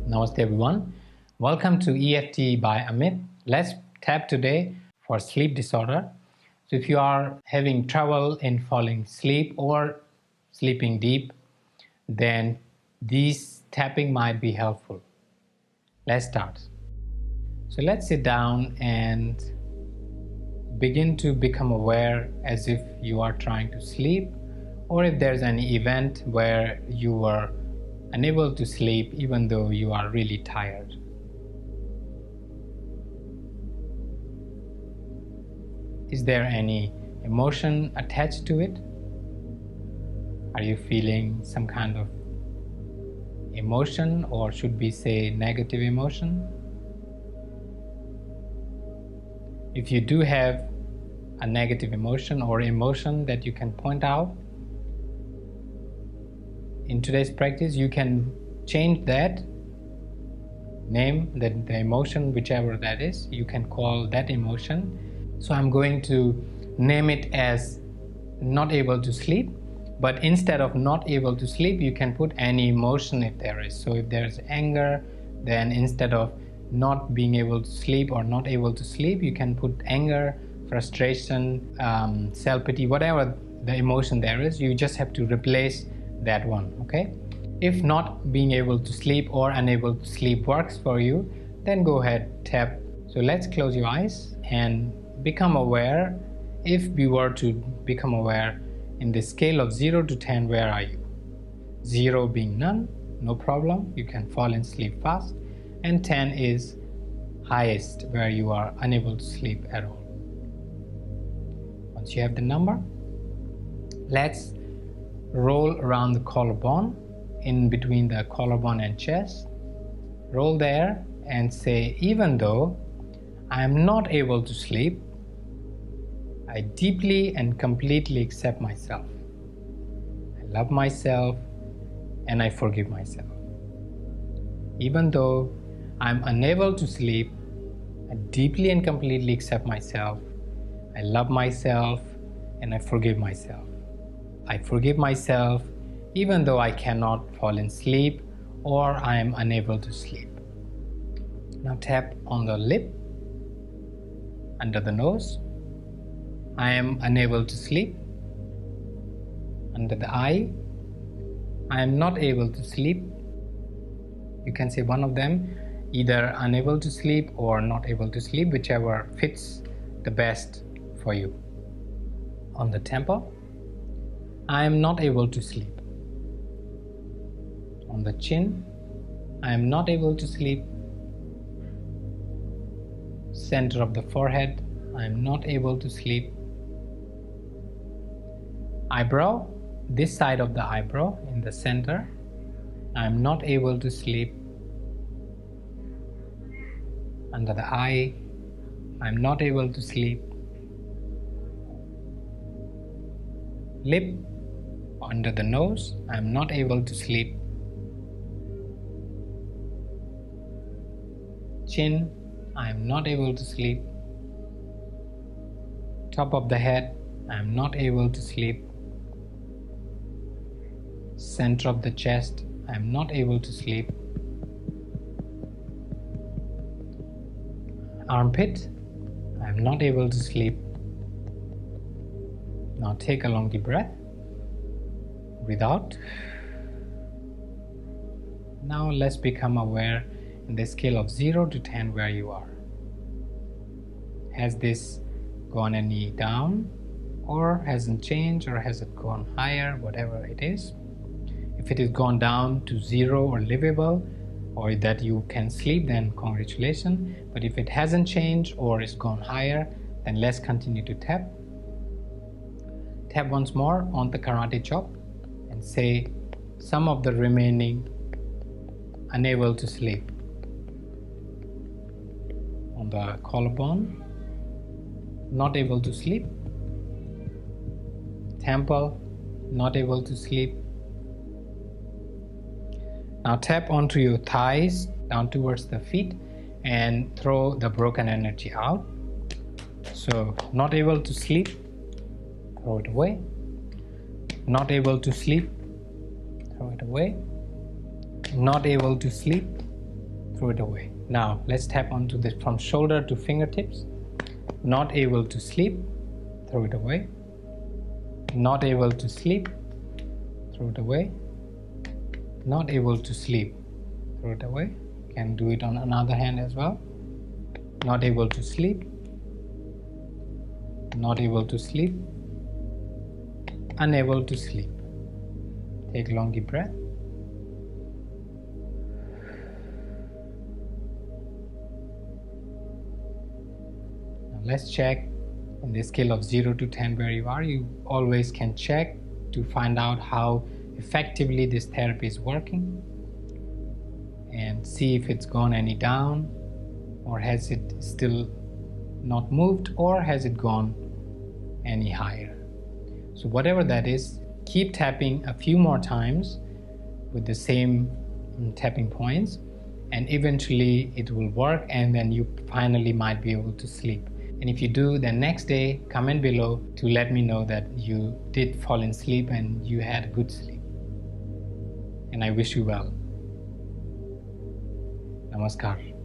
Namaste everyone. Welcome to EFT by Amit. Let's tap today for sleep disorder. So if you are having trouble in falling asleep or sleeping deep, then this tapping might be helpful. Let's start. So let's sit down and begin to become aware as if you are trying to sleep, or if there's any event where you were unable to sleep even though you are really tired. Is there any emotion attached to it? Are you feeling some kind of emotion, or should we say negative emotion? If you do have a negative emotion or emotion that you can point out, in today's practice you can change that, name the emotion, whichever that is, you can call that emotion. So I'm going to name it as not able to sleep, but instead of not able to sleep, you can put any emotion if there is. So if there's anger, then instead of not being able to sleep or not able to sleep, you can put anger, frustration, self-pity, whatever the emotion there is, you just have to replace that one, okay? If not being able to sleep or unable to sleep works for you, then go ahead, tap. So let's close your eyes and become aware. If we were to become aware in the scale of 0 to 10, where are you? 0 being none, no problem, you can fall and sleep fast, and 10 is highest, where you are unable to sleep at all. Once you have the number, let's roll around the collarbone, in between the collarbone and chest. Roll there and say, even though I am not able to sleep, I deeply and completely accept myself. I love myself and I forgive myself. Even though I'm unable to sleep, I deeply and completely accept myself. I love myself and I forgive myself. I forgive myself even though I cannot fall in sleep or I am unable to sleep. Now tap on the lip, under the nose. I am unable to sleep. Under the eye, I am not able to sleep. You can say one of them, either unable to sleep or not able to sleep, whichever fits the best for you. On the temple, I am not able to sleep. On the chin, I am not able to sleep. Center of the forehead, I am not able to sleep. Eyebrow, this side of the eyebrow in the center, I am not able to sleep. Under the eye, I am not able to sleep. Lip, under the nose, I am not able to sleep. Chin, I am not able to sleep. Top of the head, I am not able to sleep. Center of the chest, I am not able to sleep. Armpit, I am not able to sleep. Now take a long deep breath. Breathe out. Now let's become aware in the scale of 0 to 10 where you are. Has this gone any down, or hasn't changed, or has it gone higher, whatever it is? If it has gone down to 0 or livable, or that you can sleep, then congratulations. But if it hasn't changed or it's gone higher, then let's continue to tap. Tap once more on the karate chop and say some of the remaining unable to sleep. On the collarbone, not able to sleep. Temple, not able to sleep. Now tap onto your thighs down towards the feet and throw the broken energy out. So not able to sleep, throw it away. Not able to sleep, throw it away. Not able to sleep, throw it away. Now let's tap onto this from shoulder to fingertips. Not able to sleep, throw it away. Not able to sleep, throw it away. Not able to sleep, throw it away. Can do it on another hand as well. Not able to sleep, not able to sleep, unable to sleep. Take a long deep breath. Now let's check in the scale of 0 to 10 where you are. You always can check to find out how effectively this therapy is working and see if it's gone any down, or has it still not moved, or has it gone any higher. So whatever that is, keep tapping a few more times with the same tapping points, and eventually it will work, and then you finally might be able to sleep. And if you do, then next day comment below to let me know that you did fall in sleep and you had a good sleep. And I wish you well. Namaskar.